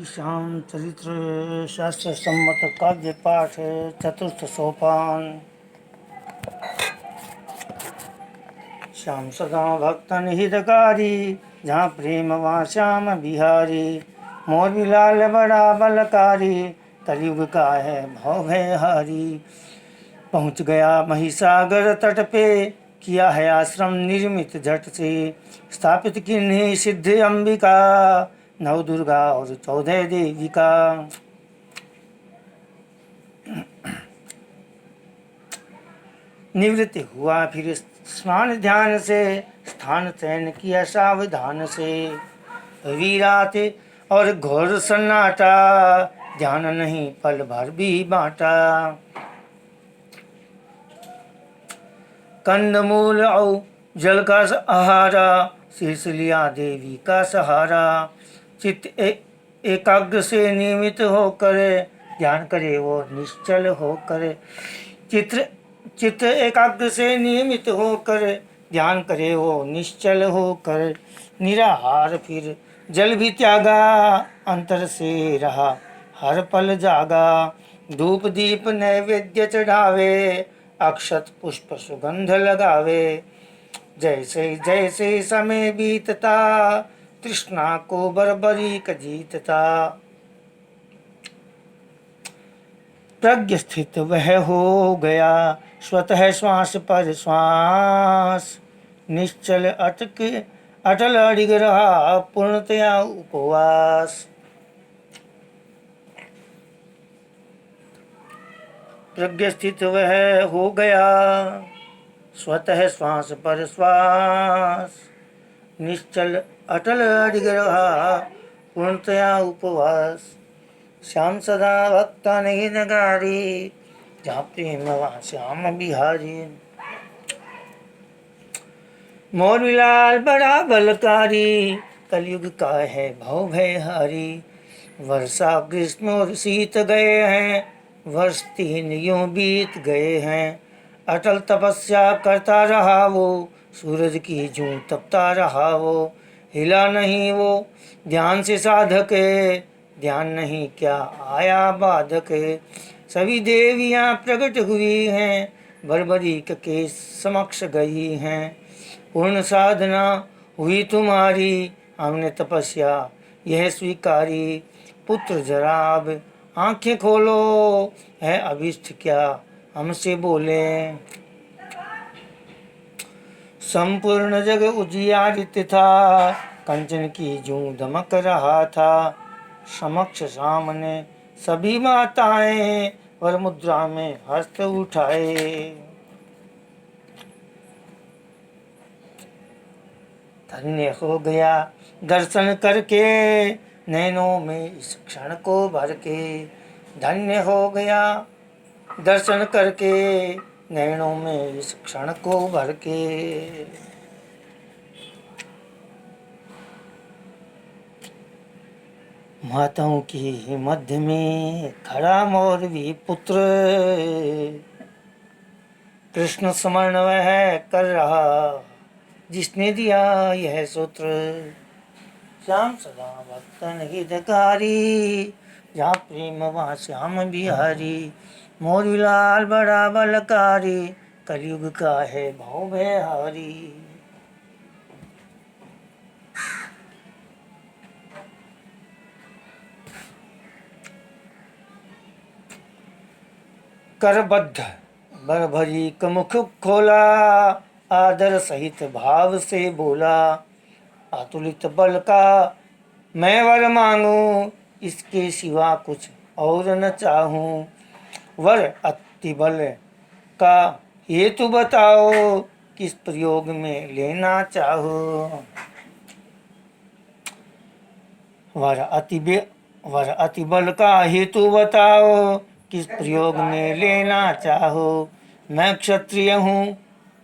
श्याम चरित्र शास्त्र सम्मत काव्य पाठ चतुर्थ सोपान। श्याम सदा भक्तन हितकारी, जहाँ प्रेम वहाँ श्याम बिहारी। मोर बिलाल बड़ा बलकारी, कलयुग का है भव भयहारी। पहुँच गया महिसागर तट पे, किया है आश्रम निर्मित झट से। स्थापित किन्हीं सिद्ध अंबिका, नव दुर्गा और 14 देविका। निवृत्ति हुआ फिर स्नान ध्यान से, स्थान चयन किया सावधान से। वीरात और घोर सन्नाटा, ध्यान नहीं पल भर भी बांटा। कंदमूल और जल का आहारा, शीर्ष लिया देवी का सहारा। चित्त एकाग्र से नियमित होकर, ध्यान करे वो निश्चल होकर। चित्त एकाग्र से नियमित होकर, ध्यान करे वो निश्चल होकर। निराहार फिर जल भी त्यागा, अंतर से रहा हर पल जागा। धूप दीप नैवेद्य चढ़ावे, अक्षत पुष्प सुगंध लगावे। जैसे जैसे समय बीतता, तृष्णा को बर्बरीक जीतता। प्रज्ञ स्थित वह हो गया, स्वतः श्वास पर श्वास। निश्चल अटल अडिग रहा, पूर्णतया उपवास। प्रज्ञ स्थित वह हो गया, स्वतः श्वास पर श्वास। निश्चल अटल अडिग रहा, पूर्णतया उपवास। श्याम सदा भक्ता नहीं नगारी, जहाँ प्रेम वहाँ श्याम बिहारी। मोर बिलाल बड़ा बलकारी, कलयुग का है भव भयहारी। वर्षा ग्रीष्म और शीत गए हैं, वर्ष 3 यूं बीत गए हैं। अटल तपस्या करता रहा वो, सूरज की जूं तपता रहा वो। हिला नहीं वो ध्यान से साधक, ध्यान नहीं क्या आया बाधक। सभी देवियां प्रकट हुई हैं, बर्बरीक के समक्ष गई हैं। पूर्ण साधना हुई तुम्हारी, हमने तपस्या यह स्वीकारी। पुत्र जरा अब आंखें खोलो, है अभिष्ट क्या हमसे बोले। संपूर्ण जग उजियारित था, कंचन की जूं दमक रहा था। समक्ष सामने सभी माताएं, वर मुद्रा में हस्त उठाए। धन्य हो गया दर्शन करके, नैनों में इस क्षण को भर के। धन्य हो गया दर्शन करके, नैनों में इस क्षण को भर के। माताओं की मध्य में खड़ा मौरवी पुत्र, कृष्ण स्मरण वह कर रहा, जिसने दिया यह सूत्र। श्याम सदा भक्तन हितकारी, जहाँ प्रेम वहाँ श्याम बिहारी। मोर बिलाल बड़ा बलकारी, कलयुग का है भव भयहारी। करबद्ध बर भरी मुख खोला, आदर सहित भाव से बोला। अतुलित बल का मैं वर मांगू, इसके सिवा कुछ और न चाहूं। वर अति बल का हेतु बताओ, किस प्रयोग में लेना चाहो। वर अति बल का हेतु बताओ, किस प्रयोग में लेना चाहो। मैं क्षत्रिय हूँ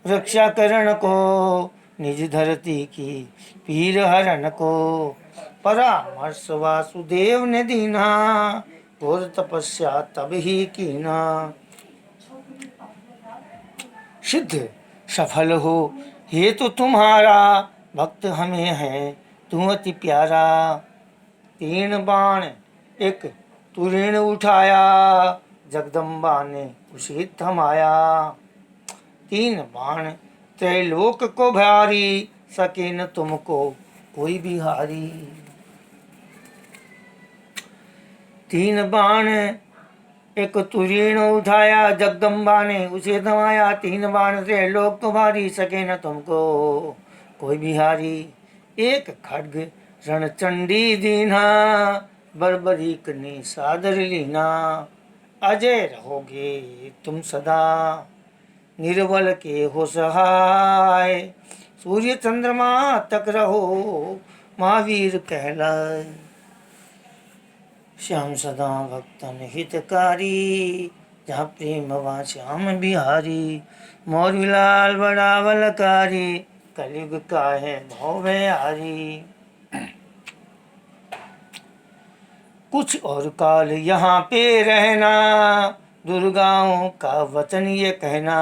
रक्षा करण को, निज धरती की पीर हरण को। परामर्श वासुदेव ने दीना, घोर तपस्या तब ही कीना। सिद्ध सफल हो हेतु तुम्हारा, भक्त हमें है तू अति प्यारा। 3 बाण एक तुरीण उठाया, जगदम्बा ने उसे थमाया। 3 बाण त्रैलोक को भारी, सके न तुमको कोई भी हारी। 3 बाण एक तुरीण उठाया, जगदम्बा ने उसे थमाया। 3 बाण त्रैलोक को भारी, सके न तुमको कोई भी हारी। एक खड्ग रणचंडी दीना, बर्बरीक ने सादर लीना। अजय रहोगे तुम सदा, निर्बल के हो सहाय। सूर्य चंद्रमा तक रहो, महावीर कहलाए। श्याम सदा भक्तन हितकारी, जहाँ प्रेम वहाँ श्याम बिहारी। मोरलाल बड़ा बलकारी, कलयुग का है भव भयहारी। कुछ और काल यहाँ पे रहना, दुर्गाओं का वचन ये कहना।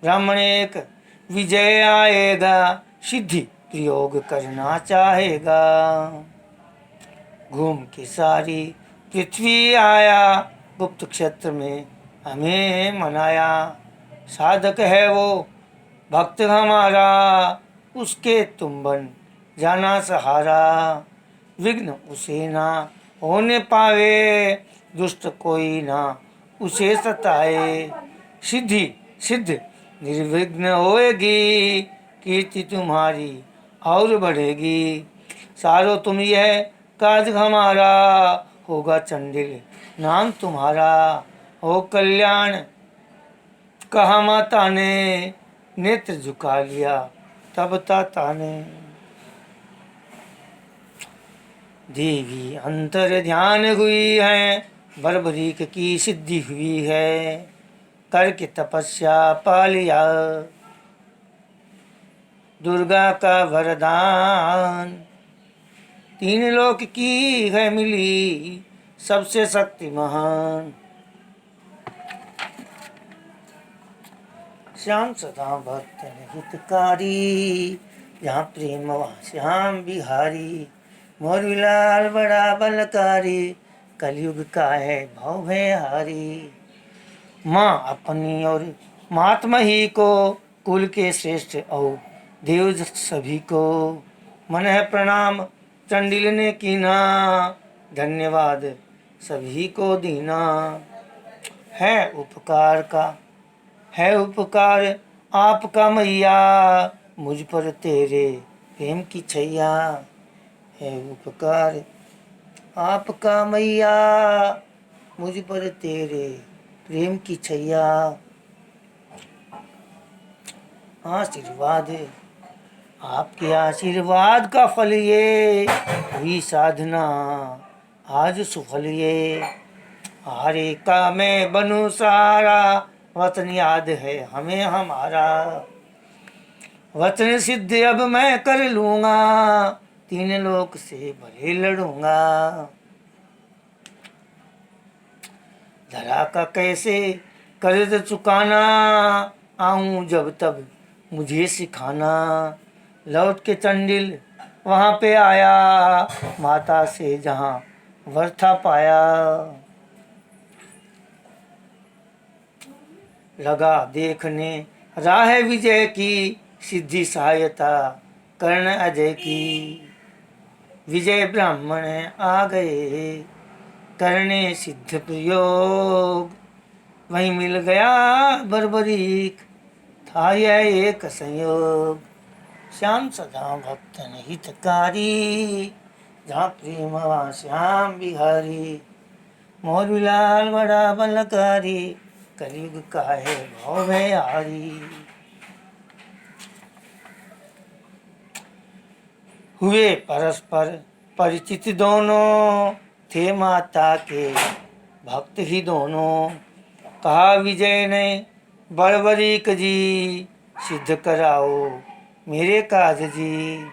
ब्राह्मण एक विजय आएगा, सिद्धि प्रयोग करना चाहेगा। घूम के सारी पृथ्वी आया, गुप्त क्षेत्र में हमें मनाया। साधक है वो भक्त हमारा, उसके तुम बन जाना सहारा। विघ्न उसे ना होने पावे, दुष्ट कोई ना उसे सताए। सिद्धि सिद्ध निर्विघ्न होएगी, कीर्ति तुम्हारी और बढ़ेगी। सारो तुम यह काज हमारा, होगा चंडिल नाम तुम्हारा। हो कल्याण कहा माता ने, नेत्र झुका लिया तब ताता ने। देवी अंतर ध्यान हुई है, बर्बरीक की सिद्धि हुई है। करके तपस्या पा लिया, दुर्गा का वरदान। 3 लोक की है मिली, सबसे शक्ति महान। श्याम सदा भक्त हितकारी, जहाँ प्रेम वहाँ श्याम बिहारी। मोरलाल बड़ा बलकारी, कलयुग का है भव भयहारी। माँ अपनी और महात्मा ही को, कुल के श्रेष्ठ और देव सभी को। मन है प्रणाम चंडिल ने कीना, धन्यवाद सभी को दीना। है उपकार आपका मैया, मुझ पर तेरे प्रेम की छैया। है उपकार आपका मैया, मुझ पर तेरे प्रेम की छैया। आशीर्वाद आपके आशीर्वाद का फल ये, हुई साधना आज सुफल ये। हरे का मैं बनूं सारा, वचन याद है हमें हमारा। वचन सिद्ध अब मैं कर लूंगा, 3 लोक से भले लड़ूंगा। धरा का कैसे कर्ज चुकाना, आऊं जब तब मुझे सिखाना। लौट के चंडिल वहाँ पे आया, माता से जहाँ वर था पाया। लगा देखने राह विजय की, सिद्धि सहायता कर्ण अजय की। विजय ब्राह्मण आ गए, करने सिद्ध प्रयोग। वहीं मिल गया बर्बरीक, था यह एक संयोग। श्याम सदा भक्तन हितकारी, जहाँ प्रेम वहाँ श्याम बिहारी। मोरलाल बड़ा बलकारी, कलयुग का है भव भयहारी। हुए परस्पर परिचित दोनों, थे माता के भक्त ही दोनों। कहा विजय ने बर्बरीक जी, सिद्ध कराओ मेरे काज जी।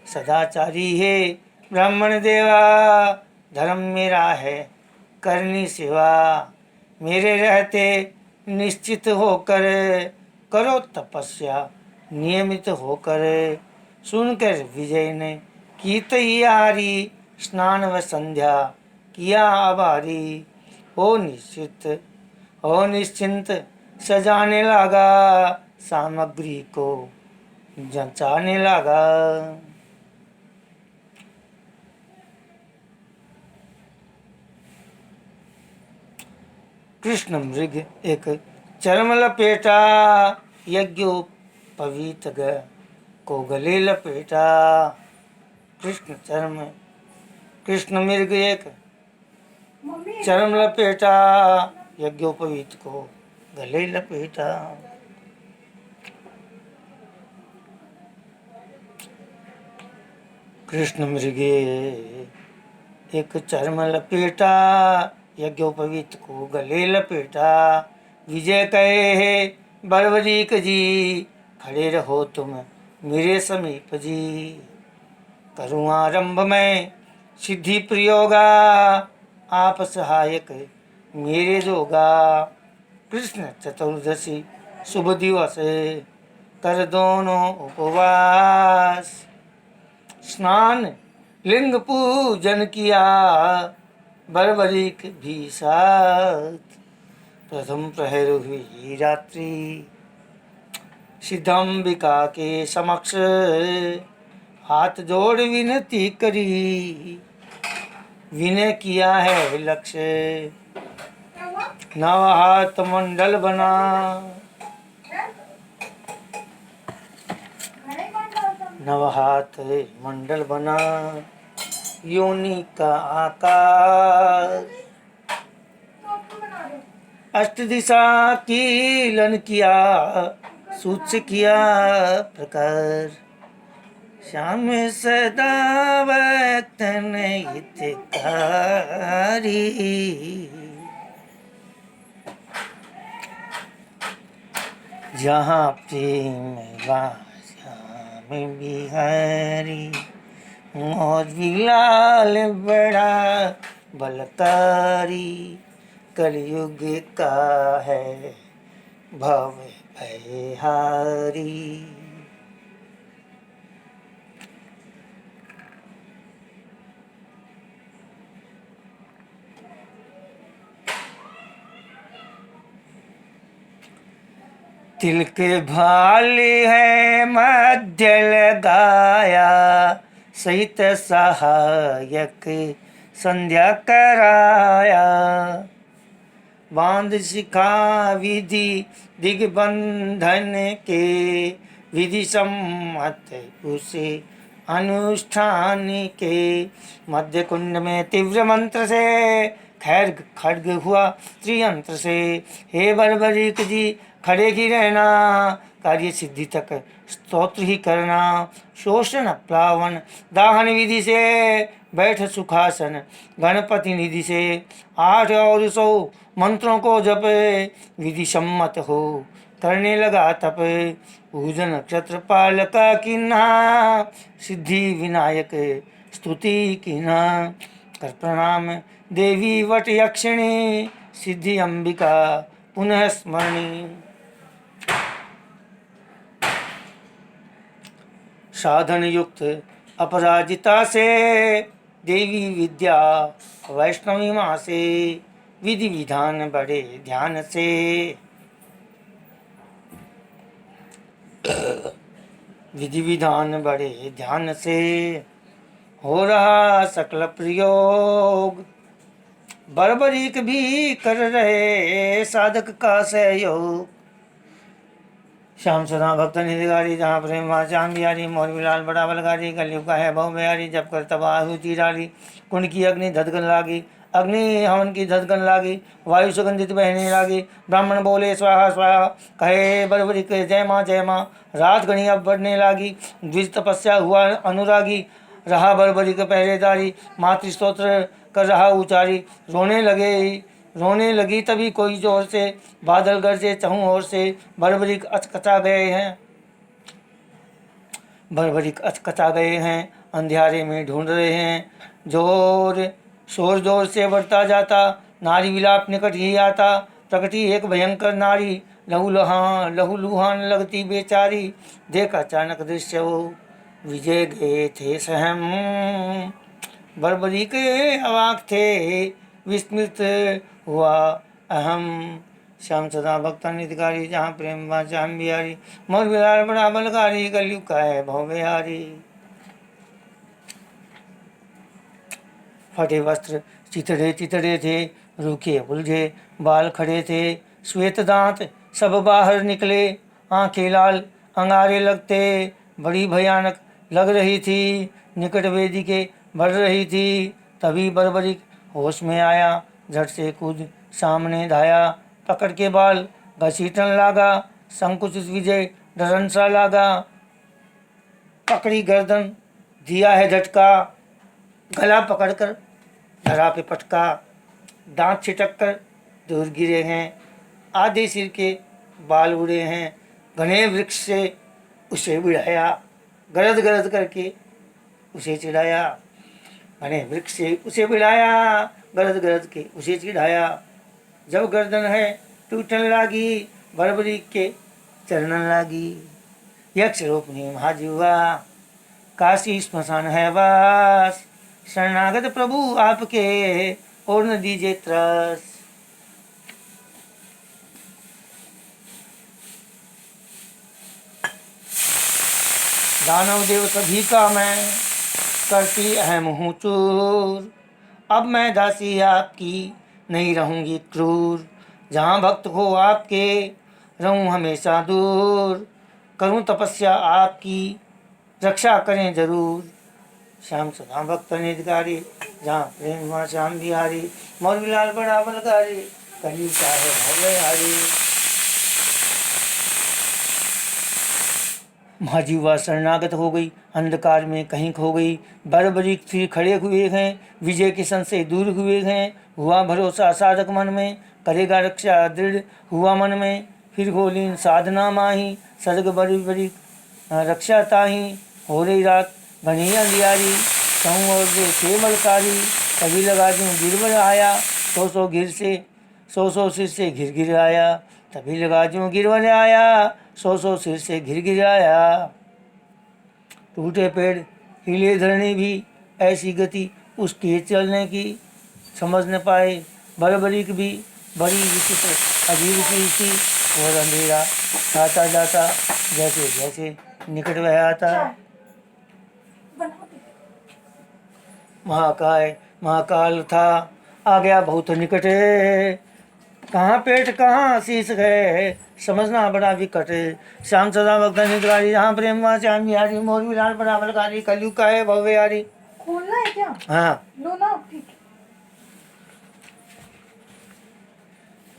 सदाचारी है ब्राह्मण देवा, धर्म मेरा है करनी सेवा। मेरे रहते निश्चित होकर, करो तपस्या नियमित होकर। सुनकर विजय ने की तैयारी, स्नान व संध्या किया आभारी। हो निश्चिंत सजाने लगा, सामग्री को जंचाने लगा। कृष्ण मृग एक चर्म लपेटा, यज्ञोपवीत को गले लपेटा। कृष्ण मृग एक चर्म लपेटा, यज्ञोपवीत को गले लपेटा। कृष्ण मृगे एक चर्म लपेटा, यज्ञोपवीत को गले लपेटा। विजय कहे हे बर्बरीक जी, खड़े रहो तुम मेरे समीप जी। करूँ आरंभ में सिद्धि प्रयोगा, आप सहायक मेरे जोगा। कृष्ण चतुर्दशी शुभ दिवस, कर दोनों उपवास। स्नान लिंग पूजन किया, बर्बरीक भी साथ। प्रथम प्रहर हुई रात्रि, सिद्धम्बिका के समक्ष हाथ जोड़ विनती करी। विनय किया है लक्ष्य, नव हाथ मंडल बना। नव हाथ मंडल बना, योनि का आकार। अष्ट दिशा कीलन किया, सूच किया प्रकार। श्याम सदा वतन हितकारी। जहाँ प्रेम श्याम बिहारी। मोर बिलाल बड़ा बलकारी, कलयुग का है भव भयहारी। तिल के भाली है मध्य लगाया, सहित सहायक संध्या कराया। बांध शिखा विधि दिग्बंधन के, विधि सम्मत उसे अनुष्ठान के। मध्य कुंड में तीव्र मंत्र से, खैर खड्ग हुआ त्रियंत्र से। हे बर्बरीक जी खड़े ही रहना, कार्य सिद्धि तक स्तोत्र ही करना। शोषण प्लावन दाहन विधि से, बैठ सुखासन गणपति निधि से। 8 और 100 मंत्रों को जप, विधि सम्मत हो करने लगा तप। पूजन क्षत्रपाल का किन्हा, सिद्धि विनायक स्तुति किन्हा। कर प्रणाम देवी वट यक्षिणी, सिद्धि अंबिका पुनः स्मरणी। साधन युक्त अपराजिता से, देवी विद्या वैष्णवी माँ से। विधि विधान बड़े ध्यान से, विधि विधान बड़े ध्यान से। हो रहा सकल प्रयोग, बर्बरीक भी कर रहे साधक का सहयोग। श्याम सदा भक्त निधिकारी, जहाँ प्रेम श्याम बिहारी। मोर बिलाल बड़ा बलकारी, कलयुग का है बहु बिहारी। जब कर तब आहुति डाली, कुंड की अग्नि धधकन लागी। अग्नि हवन की धधकन लागी, वायु सुगंधित बहने लागी। ब्राह्मण बोले स्वाहा स्वाहा, कहे बर्बरीक जय माँ जय माँ। रात घनी अब बढ़ने लागी, द्विज तपस्या हुआ अनुरागी। रहा बर्बरीक पहरेदारी, मातृ स्तोत्र कर रहा उचारी। रोने लगी तभी कोई जोर से, बादल गरजे चहुं ओर से। बर्बरीक अचकचा गए हैं, अंधियारे में ढूंढ रहे हैं। शोर जोर से बढ़ता जाता, नारी विलाप निकट ही आता। प्रकटी एक भयंकर नारी, लहूलुहान लगती बेचारी। देख अचानक दृश्य वो, विजय गए थे सहम। बर्बरीक अवाक थे, विस्मृत हुआ अहम। श्याम सदा भक्ता निधिकारी, जहाँ प्रेम वहाँ श्याम बिहारी। मोर बिलाल बड़ा बलकारी, कलयुग का है भव बिहारी। फटे वस्त्र चितड़े चितड़े थे, रूखे उलझे बाल खड़े थे। श्वेत दांत सब बाहर निकले, आंखें लाल अंगारे लगते, बड़ी भयानक लग रही थी। निकट वेदी के बढ़ रही थी, तभी बर्बरिक होश में आया। झट से कूद सामने धाया, पकड़ के बाल घसीटन लागा। संकुचित विजय डरन सा लागा, पकड़ी गर्दन दिया है झटका। गला पकड़कर धरा पे पटका, दांत छिटक कर दूर गिरे हैं। आधे सिर के बाल उड़े हैं। घने वृक्ष से उसे बिढ़ाया, गरज गरज करके उसे चिढ़ाया। घने वृक्ष से उसे बिढ़ाया, गरज गरज के उसे चिढ़ाया। जब गर्दन है टूटन लागी, बर्बरी के चरणन लागी। यक्ष रूपनी महाजीवा, काशी स्मशान है वास। शरणागत प्रभु आपके, और न दीजिए त्रास। दानव देव सभी का मैं, करती अहम हूँ चूर। अब मैं दासी आपकी, नहीं रहूंगी क्रूर। जहाँ भक्त हो आपके, रहूं हमेशा दूर। करूं तपस्या आपकी, रक्षा करें जरूर। श्याम सदा भक्त निधिकारी, जहाँ प्रेम वहाँ श्याम बिहारी। मोर बिलाल बड़ा बलकारी, कलयुग का है भव बिहारी। महाजीवा शरणागत हो गई, अंधकार में कहीं खो गई। बर्बरीक फिर खड़े हुए हैं, विजय के सन से दूर हुए हैं। हुआ भरोसा साधक मन में, करेगा रक्षा दृढ़ हुआ मन में। फिर होलीन साधना माही, सर्ग बड़ी बड़ी रक्षा ताही। हो रही रात घनी अंधियारी, कहूँ और से बलकारी। कभी लगा दूँ गिरवर आया, सौ सिर से घिर घिर आया। तभी लगा दूँ गिरवर आया, सौ सिर से घिर घिर आया। टूटे पेड़ हिले धरनी भी, ऐसी गति उसके चलने की। समझ न पाए बर्बरीक भी, बड़ी विचित्र अजीब चीज थी। और अंधेरा आता जाता, जैसे जैसे निकट वह आता। महाकाल था, आ गया बहुत निकट। कहाँ पेट कहाँ शीश है, समझना बड़ा विकट। श्याम सदा भक्त निधिकारी, जहाँ प्रेम वहाँ श्याम बिहारी। मोर बिलाल बड़ा बलकारी, कलयुग का है भव बिहारी। खोलना है क्या? हाँ। लो ना, ठीक है।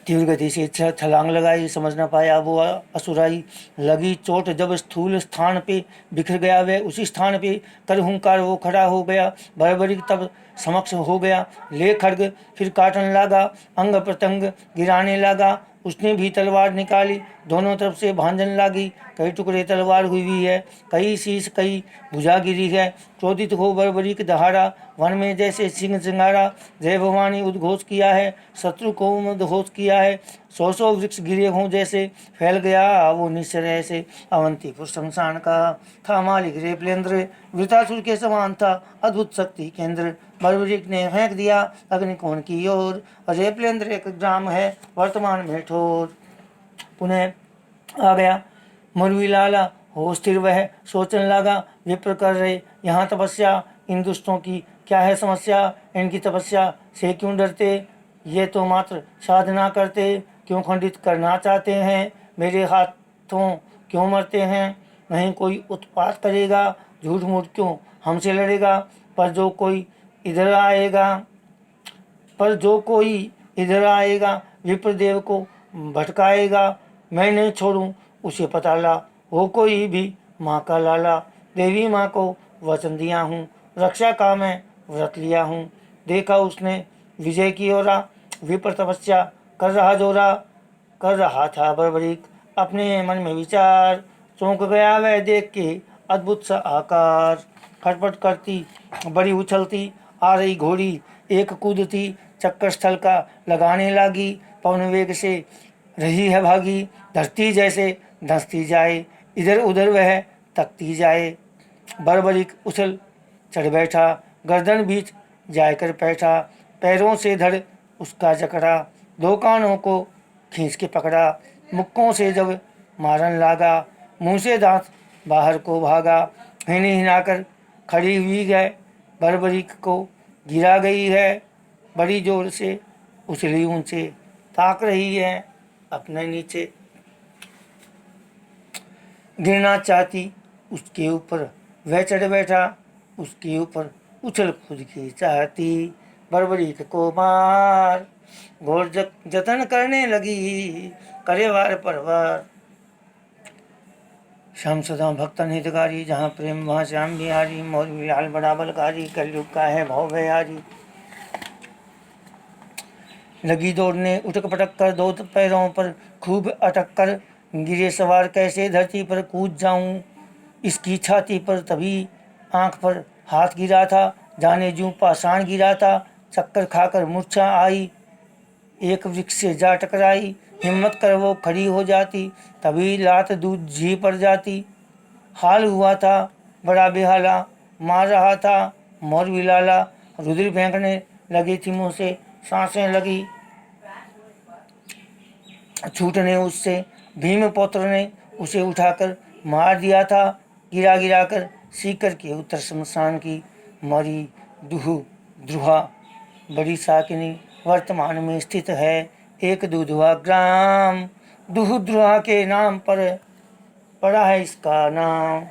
तीव्र गति से छलांग लगाई, समझ न पाया वो असुराई। लगी चोट जब स्थूल स्थान पे, बिखर गया वह उसी स्थान पे। कर हुंकार वो खड़ा हो गया, बर्बरीक तब समक्ष हो गया। ले खड्ग फिर काटन लगा, अंग प्रत्यंग गिराने लगा। उसने भी तलवार निकाली, दोनों तरफ से भांजन लागी। कई टुकड़े तलवार हुई है, कई शीश कई भुजा गिरी है। क्रोधित हो बर्बरीक दहाड़ा, वन में जैसे सिंह सिंगारा। जय भवानी उद्घोष किया है, शत्रु को उद्घोष किया है। सौ वृक्ष गिरे हों जैसे, फैल गया वो निश्चर ऐसे। अवंतीपुर शमशान का था मालिक रेपलेंद्र, वृतासुर के समान था अद्भुत शक्ति केंद्र। बर्बरीक ने फेंक दिया अग्निकोण की ओर, रेपलेंद्र एक ग्राम है वर्तमान में ठोर। पुनः आ गया मुरवी लाला, हो स्थिर वह सोचने लगा। विप्र कर रहे यहाँ तपस्या, इन दुष्टों की क्या है समस्या। इनकी तपस्या से क्यों डरते, ये तो मात्र साधना करते। क्यों खंडित करना चाहते हैं, मेरे हाथों क्यों मरते हैं। नहीं कोई उत्पात करेगा, झूठ मूठ क्यों हमसे लड़ेगा। पर जो कोई इधर आएगा, विप्रदेव को भटकाएगा। मैं नहीं छोड़ूं उसे पताला, हो कोई भी माँ का लाला। देवी माँ को वचन दिया हूँ, रक्षा का मैं व्रत लिया हूँ। देखा उसने विजय की ओरा, विप्र तपस्या कर रहा था बर्बरीक। अपने मन में विचार, चौंक गया वह देख के अद्भुत सा आकार। खटपट करती बड़ी उछलती आ रही घोड़ी, एक कूदती चक्कर स्थल का लगाने लगी। पवन वेग से रही है भागी, धरती जैसे धंसती जाए, इधर उधर वह तकती जाए। बर्बरीक उछल चढ़ बैठा, गर्दन बीच जाकर बैठा, पैरों से धड़ उसका जकड़ा, दो कानों को खींच के पकड़ा, मुक्कों से जब मारन लागा, मुंह से दांत बाहर को भागा, हिनी हिनाकर खड़ी हुई है, बरबरीक को गिरा गई है, बड़ी जोर से उछली ऊंचे, ताक रही है अपने नीचे। गिरना चाहती उसके ऊपर, वह चढ़ बैठा उसके ऊपर, उछल खुद की चाहती, बरबरीक को मार, घोर जतन करने लगी, करे वार पर वार। श्याम सदा भक्तन हितकारी, जहाँ प्रेम वहाँ श्याम बिहारी, मौलवी लाल बड़ा बलकारी, कलयुग का है भव भयारी। लगी दौड़ने उठक पटक कर, दो पैरों पर खूब अटक कर, गिरे सवार कैसे धरती पर कूद जाऊं, इसकी छाती पर तभी आंख पर हाथ गिरा था, जाने जूं पाषाण गिरा था, चक्कर खाकर मूर्छा आई, एक वृक्ष से जा टकराई, हिम्मत कर वो खड़ी हो जाती, तभी लात दूध जी पड़ जाती। हाल हुआ था बड़ा बेहाला, मार रहा था मौलवी लाला, रुधिर फेंकने लगी थी मुँह से, सांसें लगी छूटने उससे, भीम पौत्र ने उसे उठाकर मार दिया था, गिरा गिरा कर सीकर के उत्तर शमशान की, मरी दुहु द्रुहा बड़ी साकिनी, वर्तमान में स्थित है एक दुधवा ग्राम, दुहुद्रुहा के नाम पर पड़ा है इसका नाम।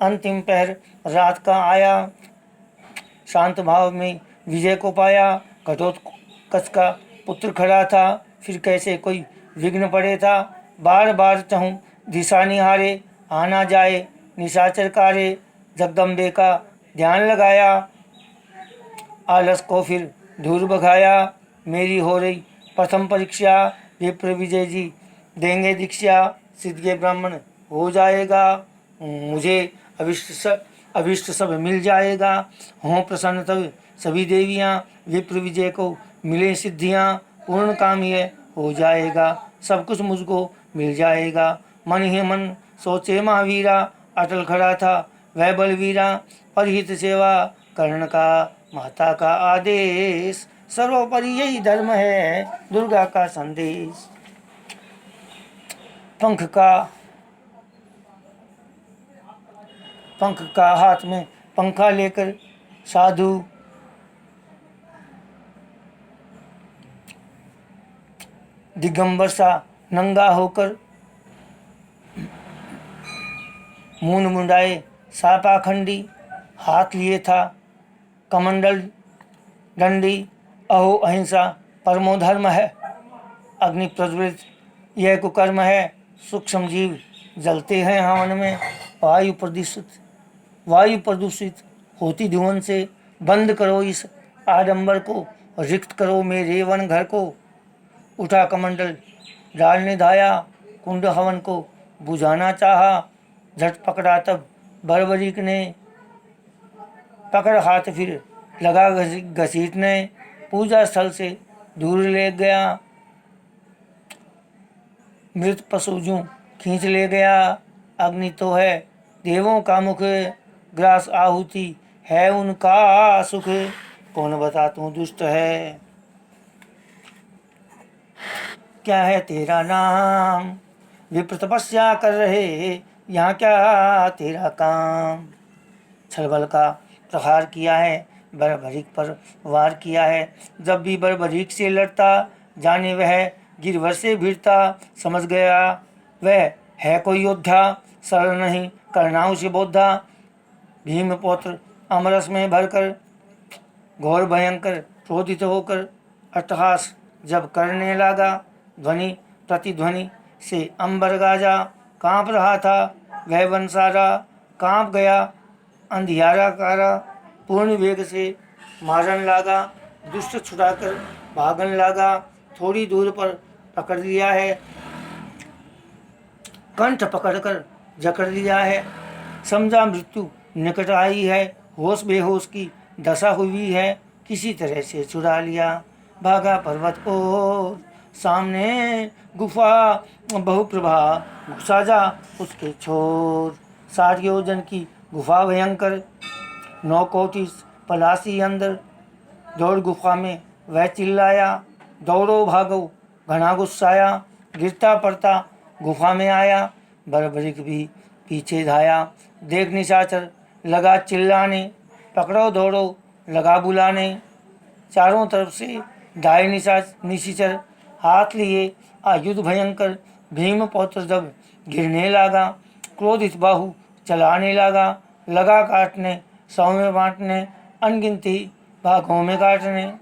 अंतिम पहर रात का आया, शांत भाव में विजय को पाया, घटोत्कच का पुत्र खड़ा था, फिर कैसे कोई विघ्न पड़े था, बार बार चाहूँ दिशा निहारे, आना जाए निशाचर कारे, जगदम्बे का ध्यान लगाया, आलस को फिर दूर भगाया, मेरी हो रही प्रथम परीक्षा, विप्र विजय जी देंगे दीक्षा, सिद्ध ब्राह्मण हो जाएगा, मुझे अभिष्ट सब मिल जाएगा, हों प्रसन्न तब सभी देवियाँ, विप्र विजय को मिले सिद्धियाँ, पूर्ण काम ये हो जाएगा, सब कुछ मुझको मिल जाएगा। मन ही मन सोचे महावीरा, अटल खड़ा था वह बलवीरा, परहित सेवा कर्ण का माता का आदेश, सर्वोपरि यही धर्म है दुर्गा का संदेश। पंख का हाथ में पंखा लेकर साधु दिगंबर सा नंगा होकर, मून मुंडाए सापाखंडी, हाथ लिए था कमंडल डंडी, अहो अहिंसा परमो धर्म है, अग्नि प्रज्वलित यह कुकर्म है, सूक्ष्म जीव जलते हैं हवन में, वायु प्रदूषित होती धुआं से, बंद करो इस आडंबर को, रिक्त करो मेरे वन घर को। उठा कमंडल डालने धाया, कुंड हवन को बुझाना चाहा, झट पकड़ा तब बरबरीक ने, पकड़ हाथ फिर लगा घसीटने, पूजा स्थल से दूर ले गया, मृत पशु जूं खींच ले गया, अग्नि तो है देवों का मुख, ग्रास आहुति है उनका सुख, कौन बता तू दुष्ट है क्या है तेरा नाम, विप्र तपस्या कर रहे यहाँ क्या तेरा काम, छलबल का प्रहार किया है, बरबरीक पर वार किया है, जब भी बरबरीक से लड़ता, जाने वह गिरवर से भिड़ता, समझ गया वह है कोई योद्धा, सरल नहीं करना उसे बोधा, भीम पौत्र अमरस में भरकर, घोर भयंकर क्रोधित होकर, अट्टहास जब करने लगा, ध्वनि प्रतिध्वनि से अंबर गाजा, कांप रहा था वह वन सारा, कांप गया अंधियारा कारा, पूर्ण वेग से मारन लगा, दुष्ट छुड़ाकर भागन लगा, थोड़ी दूर पर पकड़ लिया है, कंठ पकड़कर जकड़ लिया है, समझा मृत्यु निकट आई है, होश बेहोश की दशा हुई है, किसी तरह से छुड़ा लिया, भागा पर्वत को सामने गुफा बहुप्रभा, घुसा जा उसके छोर, 60 योजन की गुफा भयंकर, 9 कोटि पलासी अंदर, दौड़ गुफा में वह चिल्लाया, दौड़ो भागो घना गुस्साया, गिरता पड़ता गुफा में आया, बर्बरिक भी पीछे धाया। देख निशाचर लगा चिल्लाने, पकड़ो दौड़ो लगा बुलाने। चारों तरफ से ढाई निशाचर हाथ लिए आयुध भयंकर। भीम पौत्र जब गिरने लगा, क्रोधित बाहु चलाने लगा काटने, 100 में बांटने, अनगिनती भागों में काटने।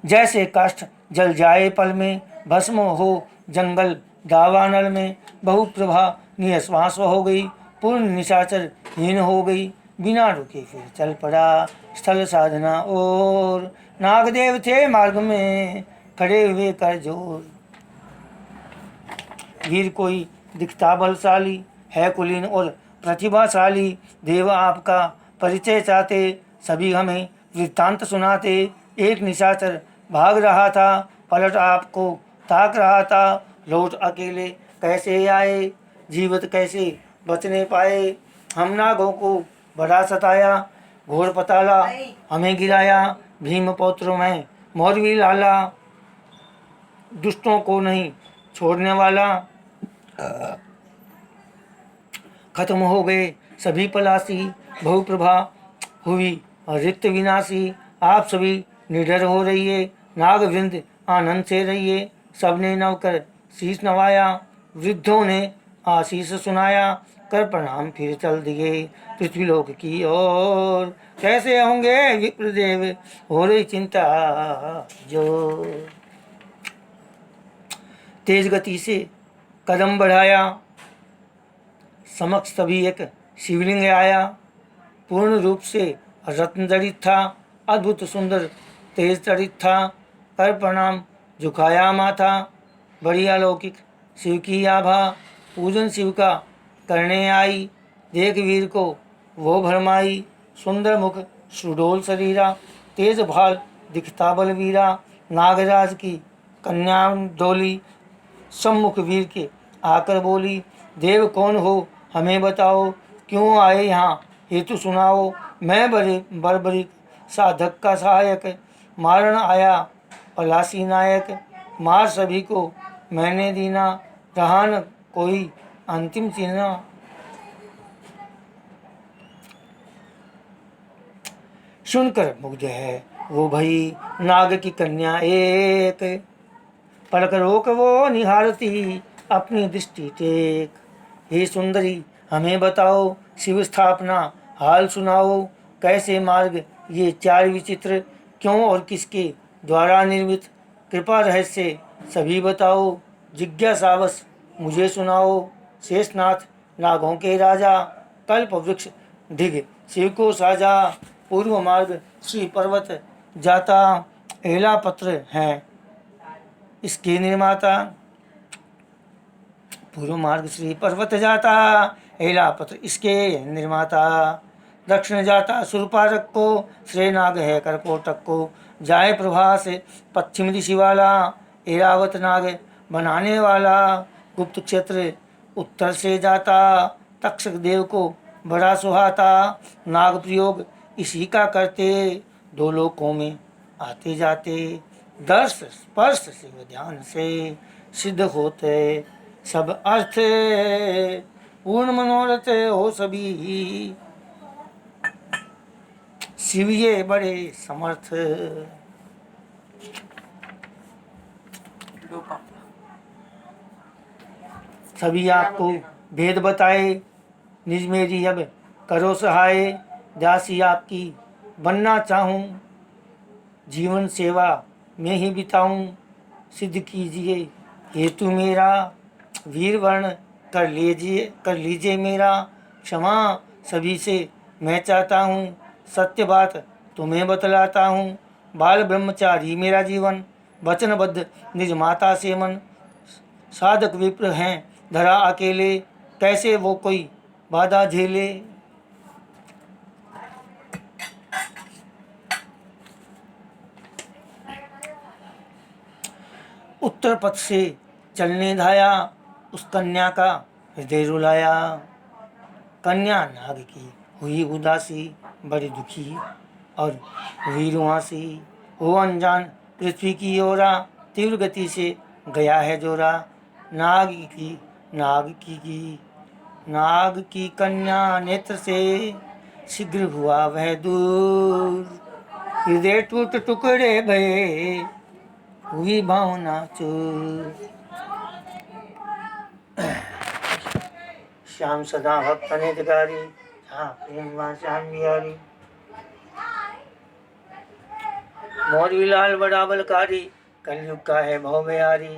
जैसे काष्ठ जल जाए पल में, भस्म हो जंगल दावानल में। बहुप्रभा निःश्वास हो गई, पूर्ण निशाचर हीन हो गई। बिना रुके फिर चल पड़ा स्थल साधना और, नागदेव थे मार्ग में खड़े हुए कर जोर। वीर कोई दिखता बलशाली है, कुलीन और प्रतिभाशाली। देव आपका परिचय चाहते, सभी हमें वृत्तांत सुनाते। एक निशाचर भाग रहा था, पलट आपको ताक रहा था। लौट अकेले कैसे आए, जीवित कैसे बचने पाए। हम नागों को बड़ा सताया, घोर पताला हमें गिराया। भीम पौत्र में मौरवी लाला, दुष्टों को नहीं छोड़ने वाला। खत्म हो गए सभी पलासी, बहुप्रभा हुई रिक्त विनाशी। आप सभी निडर हो रहिए, नागवृंद आनंद से रहिए। सबने नवकर शीश नवाया, वृद्धों ने आशीष सुनाया। कर प्रणाम फिर चल दिए पृथ्वीलोक की ओर। कैसे होंगे विप्रदेव हो रही चिंता जो। तेज गति से कदम बढ़ाया, समक्ष तभी एक शिवलिंग आया। पूर्ण रूप से रत्न जड़ित था, अद्भुत सुंदर तेज तड़ित था। कर प्रणाम झुकाया माथा, बड़ी अलौकिक शिव की आभा। पूजन शिव का करने आई, देख वीर को वो भरमाई। सुंदर मुख सुडोल शरीरा, तेज भाल दिखता बलवीरा। नागराज की कन्या डोली, सम्मुख वीर के आकर बोली। देव कौन हो हमें बताओ, क्यों आए यहाँ हेतु सुनाओ। मैं बर्बरिक साधक का सहायक, मारन आया पलासी नायक। मार सभी को मैंने दीना, रहा न कोई अंतिम चिन्ह। सुनकर मुग्ध है वो भई नाग की कन्या एक, पलक रोक वो निहारती अपनी दृष्टि टेक। हे सुंदरी हमें बताओ, शिव स्थापना हाल सुनाओ। कैसे मार्ग ये चार विचित्र, क्यों और किसके द्वारा निर्मित। कृपा रहस्य सभी बताओ, जिज्ञासावश मुझे सुनाओ। शेषनाथ नागों के राजा, कल्प वृक्ष ढिग शिव को साजा। पूर्व मार्ग श्री पर्वत जाता, एला पत्र हैं इसके निर्माता। पूर्व मार्ग श्री पर्वत जाता, एला पत्र इसके निर्माता। दक्षिण जाता सुरपारक को, श्रेय नाग है करकोटक को। जाए प्रभा से पश्चिम दिशि वाला, एरावत नाग बनाने वाला। गुप्त क्षेत्र उत्तर से जाता, तक्षक देव को बड़ा सुहाता। नाग प्रयोग इसी का करते, दो लोकों में आते जाते। दर्श स्पर्श शिव ध्यान से सिद्ध होते सब अर्थ, पूर्ण मनोरथ हो सभी शिव ये बड़े समर्थ। सभी आपको भेद बताए, निज मेरी अब करो सहाय। दासी आपकी बनना चाहूँ, जीवन सेवा में ही बिताऊं। सिद्ध कीजिए हेतु मेरा, वीर वर्ण कर लीजिए मेरा। क्षमा सभी से मैं चाहता हूँ, सत्य बात तुम्हें बतलाता हूँ। बाल ब्रह्मचारी मेरा जीवन, वचनबद्ध निज माता से मन। साधक विप्र हैं धरा अकेले, कैसे वो कोई बाधा झेले। उत्तर पथ से चलने धाया, उस कन्या का हृदय रुलाया। कन्या नाग की हुई उदासी, बड़ी दुखी और वीर वहाँ से हो अनजान पृथ्वी की ओरा, तीव्र गति से गया है जोरा। नाग की कन्या नेत्र से शीघ्र हुआ वह दूर। हृदय टूट टुकड़े भये, हुई भावना चूर। श्याम सदा भक्त निजगारी, जहाँ प्रेम वहाँ श्याम बिहारी। मौलवी लाल बड़ा बलकारी, कलयुग का है भव बिहारी।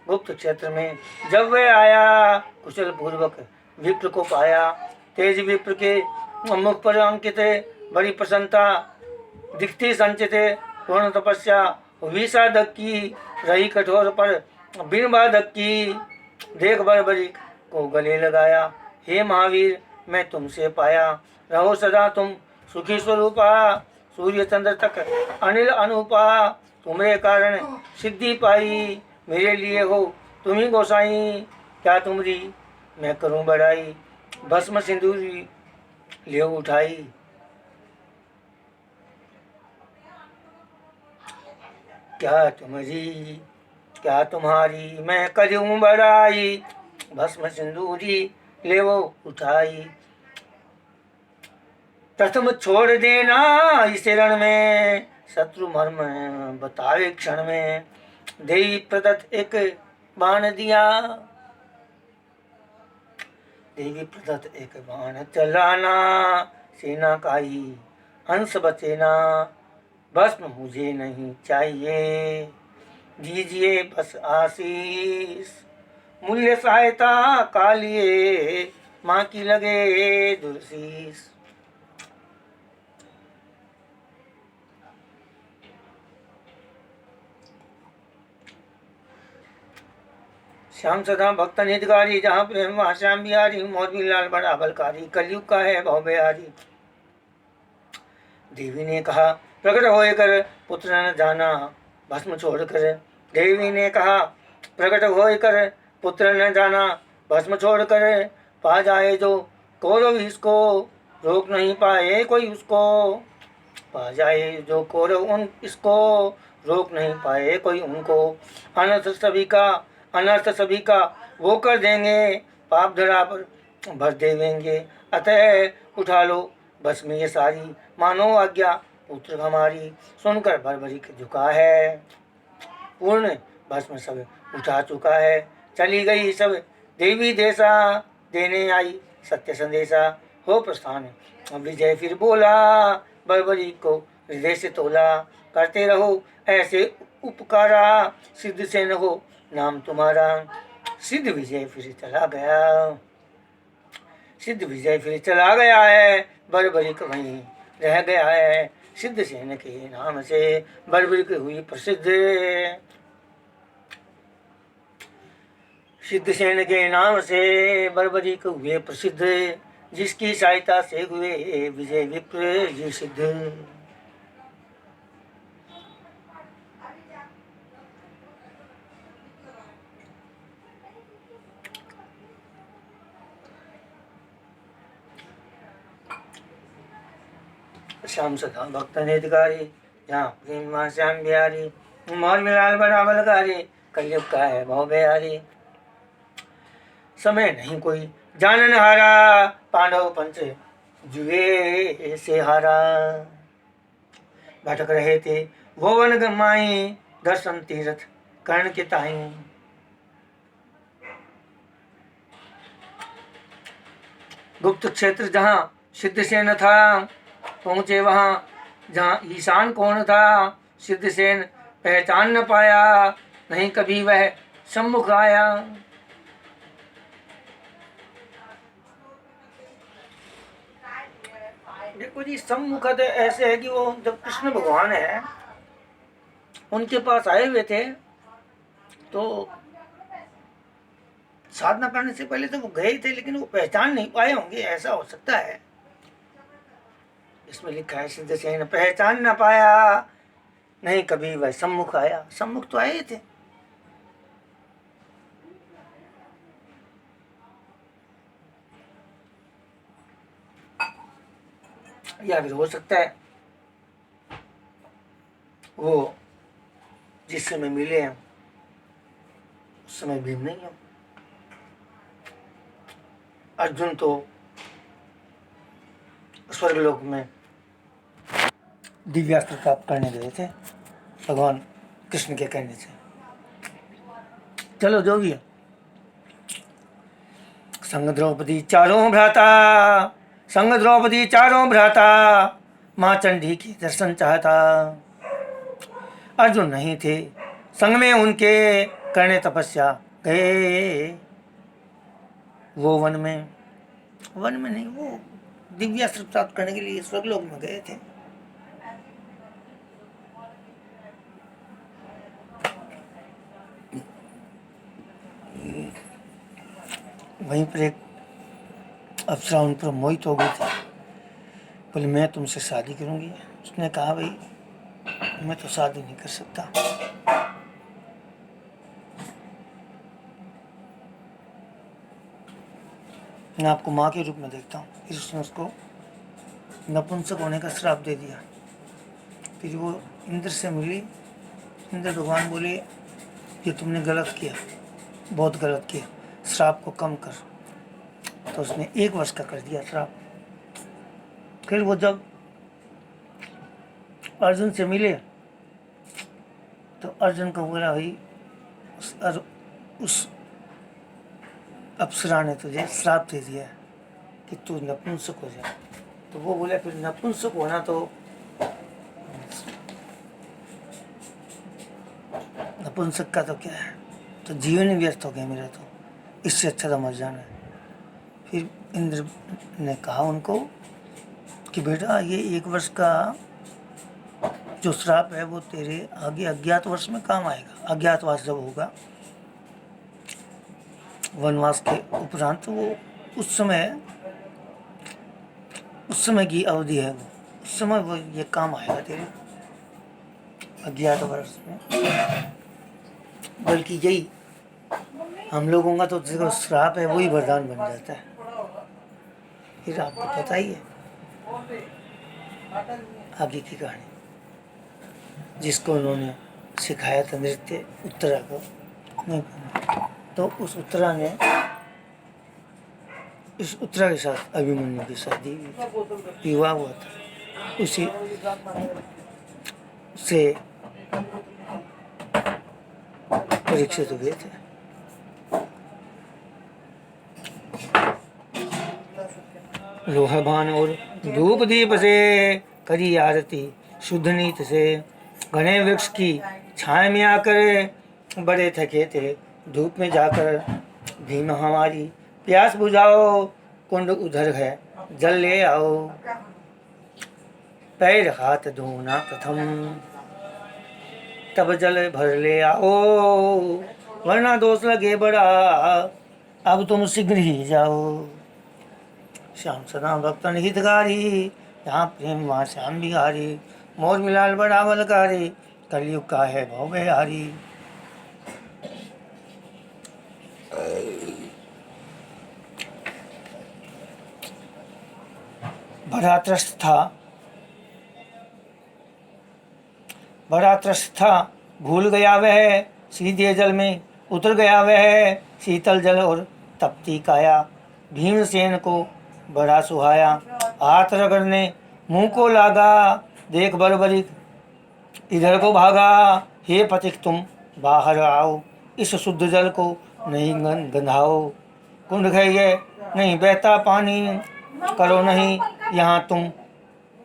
गुप्त क्षेत्र में जब वह आया, कुशल पूर्वक विप्र को पाया। तेज विप्र के मुख पर अंकित, बड़ी प्रसन्नता दिखती संचित। पूर्ण तपस्या हुई साधक की, रही कठोर पर बिन बाधक की। देख बड़ी को गले लगाया, हे महावीर मैं तुमसे पाया। रहो सदा तुम सुखी स्वरूपा, सूर्य चंद्र तक अनिल अनुपा। तुम्हारे कारण सिद्धि पाई, मेरे लिए हो तुम्ही गोसाई। क्या तुमरी मैं करूं बड़ाई, भस्म सिंदूरी ले उठाई। क्या तुम्हारी मैं करूं बड़ाई, भस्म सिंदूरी ले वो उठाई। प्रथम छोड़ देना इस रण में, शत्रु मर्म बतावे क्षण में। देवी प्रदत्त एक बाण दिया, देवी प्रदत्त एक बाण चलाना। सेना काई हंस बचेना, भस्म मुझे नहीं चाहिए। दीजिए बस आशीष, मूल्य सहायता का लिए, माँ की लगे दुर्शीष। श्याम सदा भक्त निजगारी, जहाँ प्रेम वहाँ श्याम बिहारी। मौलवी लाल बड़ा बलकारी, कलयुग का है भव बिहारी। देवी ने कहा प्रकट होए कर पुत्र न जाना, भस्म छोड़कर। देवी ने कहा प्रकट होए कर पुत्र न जाना, भस्म छोड़कर। पा जाए जो कौरव इसको, रोक नहीं पाए कोई उसको। पा जाए जो कौरव उन इसको, रोक नहीं पाए कोई उनको। अनर्थ सभी का वो कर देंगे, पाप धरा पर भर देवेंगे। अतः उठा लो भस्म ये सारी, मानो आज्ञा पुत्र हमारी। सुनकर बर्बरी झुका है, पूर्ण भस्म सब उठा चुका है। चली गई सब देवी देशा, देने आई सत्य संदेशा। हो प्रस्थान विजय फिर बोला, बर्बरी को हृदय से तोला। करते रहो ऐसे उपकारा, सिद्ध से न हो नाम तुम्हारा। सिद्ध विजय फिर चला गया है, बर्बरिक वहीं रह गया है। सिद्ध सेन के नाम से बर्बरिक हुई प्रसिद्ध। सिद्ध सेन के नाम से बर्बरिक हुए प्रसिद्ध, जिसकी सहायता से हुए विजय विप्र जी सिद्ध। श्याम सदा भक्त निजगारी, जहाँ प्रेम वहाँ श्याम बिहारी। मौलवी लाल बड़ा बलकारी, कलयुग का है भव बिहारी। समय नहीं कोई जानन हारा, पांडव पंच जुए से हारा। भटक रहे थे वो वन गमाई, दर्शन तीर्थ कर्ण के ताई। गुप्त क्षेत्र जहाँ सिद्धसेन था, पहुंचे वहां जहाँ ईशान कौन था। सिद्धसेन पहचान न पाया, नहीं कभी वह सम्मुख आया। देखो जी, सम्मुख तो ऐसे है कि वो जब कृष्ण भगवान है उनके पास आए हुए थे, तो साधना करने से पहले तो वो गए थे, लेकिन वो पहचान नहीं पाए होंगे, ऐसा हो सकता है। इसमें लिखा है सिद्धसेन पहचान न पाया, नहीं कभी वह सम्मुख आया। सम्मुख तो आए थे। या फिर हो सकता है वो जिस समय मिले हैं उस समय भीम नहीं है। अर्जुन तो स्वर्गलोक में दिव्यास्त्र प्राप्त करने गए थे भगवान कृष्ण के कहने से। चलो जो भी है, संग द्रौपदी चारों भ्राता, संग द्रौपदी चारों भ्राता, माँ चंडी की दर्शन चाहता। अर्जुन नहीं थे संग में उनके, करने तपस्या गए वो वन में नहीं, वो दिव्यास्त्र प्राप्त करने के लिए स्वर्गलोक में गए थे। वहीं पर एक अप्सरा उन पर मोहित हो गई थी, बोले मैं तुमसे शादी करूंगी। उसने कहा भाई मैं तो शादी नहीं कर सकता। मैं आपको माँ के रूप में देखता हूँ। फिर उसने उसको नपुंसक होने का श्राप दे दिया। फिर वो इंद्र से मिली। इंद्र भगवान बोले ये तुमने गलत किया, बहुत गलत किया, श्राप को कम कर। तो उसने 1 वर्ष का कर दिया श्राप। फिर वो जब अर्जुन से मिले तो अर्जुन को बोला भाई उस अप्सरा ने तुझे श्राप दे दिया कि तू नपुंसक हो जाए। तो वो बोले फिर नपुंसक होना तो नपुंसक का तो क्या है, तो जीवन ही व्यर्थ हो गया मेरा, तो इससे अच्छा तो मर जाना है। फिर इंद्र ने कहा उनको कि बेटा ये 1 वर्ष का जो श्राप है वो तेरे आगे अज्ञातवास में काम आएगा। अज्ञातवास जब होगा वनवास के उपरांत, वो उस समय की अवधि है, वो उस समय वो ये काम आएगा तेरे अज्ञातवास में। बल्कि यही हम लोगों का तो जो श्राप है वही वरदान बन जाता है। फिर आपको पता ही है आगे की कहानी, जिसको उन्होंने सिखाया था नृत्य उत्तरा को नहीं, तो उस उत्तरा ने इस उत्तरा के साथ अभिमन्यु की शादी विवाह हुआ था। उसी से परीक्षित हुए थे। लोहबान और धूप दीप से करी आरती शुद्ध नीत से, घने वृक्ष की छाया में आकर बड़े थके थे, धूप में जाकर भीम हमारी प्यास बुझाओ, कुंड उधर है जल ले आओ, पैर हाथ धोना प्रथम तब जल भर ले आओ, वरना दोष लगे बड़ा अब तुम शीघ्र ही जाओ। श्याम सदा भक्तन हितकारी, यहाँ प्रेम वहाँ श्याम बिहारी, मोर मिलाल बड़ा बलकारी, कलयुग का है भव बिहारी। बड़ा त्रस्त था भूल गया वह, सीधे जल में उतर गया वह, शीतल जल और तपती काया, भीमसेन को बड़ा सुहाया, हाथ रगड़ने मुंह को लागा, देख बरबरी इधर को भागा, हे पथिक तुम बाहर आओ, इस शुद्ध जल को नहीं गंधाओ, कुंड है ये नहीं बहता पानी, करो नहीं यहाँ तुम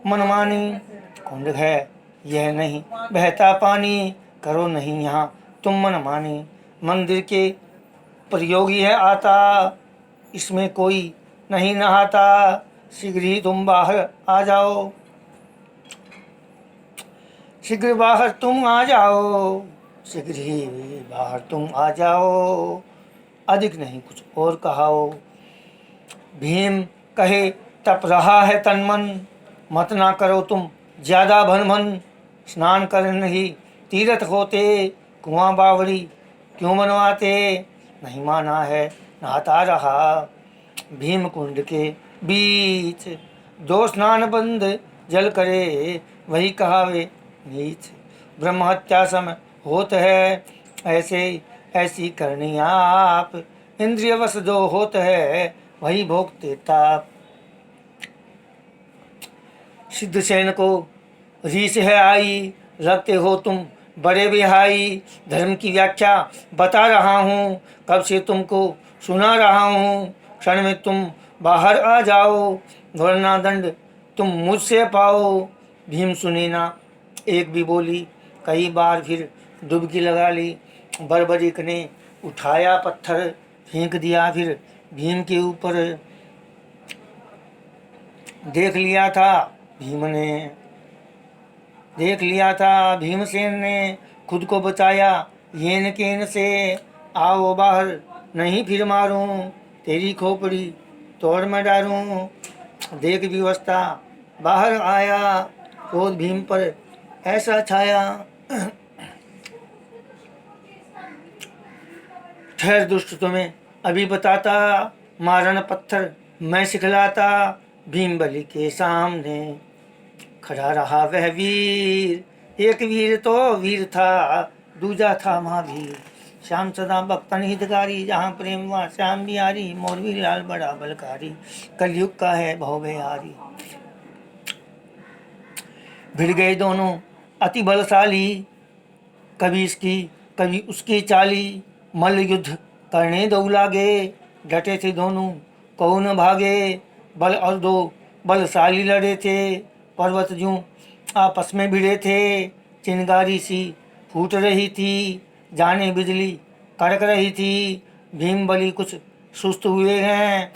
मनमानी, कुंड है यह नहीं बहता पानी, करो नहीं यहाँ तुम मनमानी, मंदिर के प्रयोगी है आता, इसमें कोई नहीं नहाता, शीघ्र ही तुम बाहर आ जाओ, शीघ्र बाहर तुम आ जाओ, शीघ्र ही बाहर तुम आ जाओ, अधिक नहीं कुछ और कहाओ। भीम कहे तप रहा है तन मन, मत ना करो तुम ज्यादा भन, स्नान कर नहीं तीर्थ होते, कुआं बावड़ी क्यों बनवाते, नहीं माना है नहाता रहा, भीम कुंड के बीच दो स्नान बंद जल करे, वही कहावे नीच, ब्रह्म हत्या सम होत है, ऐसे ऐसी करनी आप, इंद्रिय वश जो होत है वही भोगते ताप। सिद्ध सेन को रीस है आई, रखते हो तुम बड़े बिहाई, धर्म की व्याख्या बता रहा हूँ, कब से तुमको सुना रहा हूँ, क्षण में तुम बाहर आ जाओ, वरना दंड तुम मुझसे पाओ। भीम सुनी ना एक भी बोली, कई बार फिर डुबकी लगा ली। बर्बरिक ने उठाया पत्थर फेंक दिया, फिर भीम के ऊपर देख लिया था भीमसेन ने खुद को बचाया येन केन से। आओ बाहर नहीं फिर मारूं, तेरी खोपड़ी तोड़ मैं डालूं। देख व्यवस्था बाहर आया, क्रोध भीम पर ऐसा छाया। ठहर दुष्ट तुम्हें अभी बताता, मारन पत्थर मैं सिखलाता। भीम बलि के सामने खड़ा रहा वह वीर, एक वीर तो वीर था, दूजा था महावीर। श्याम सदा भक्तन हितकारी, जहाँ प्रेम वहाँ श्याम बिहारी। मोरवी लाल बड़ा बलकारी, कलयुग का है भव भयहारी। भिड़ गए दोनों अति बलशाली, कभी इसकी कभी उसकी चाली। मल्ल युद्ध करने दो लागे, डटे थे दोनों कौन भागे। बल और दो बलशाली लड़े थे, पर्वत जूं आपस में भिड़े थे। चिंगारी सी फूट रही थी, जाने बिजली कड़क रही थी। भीम बलि कुछ सुस्त हुए हैं,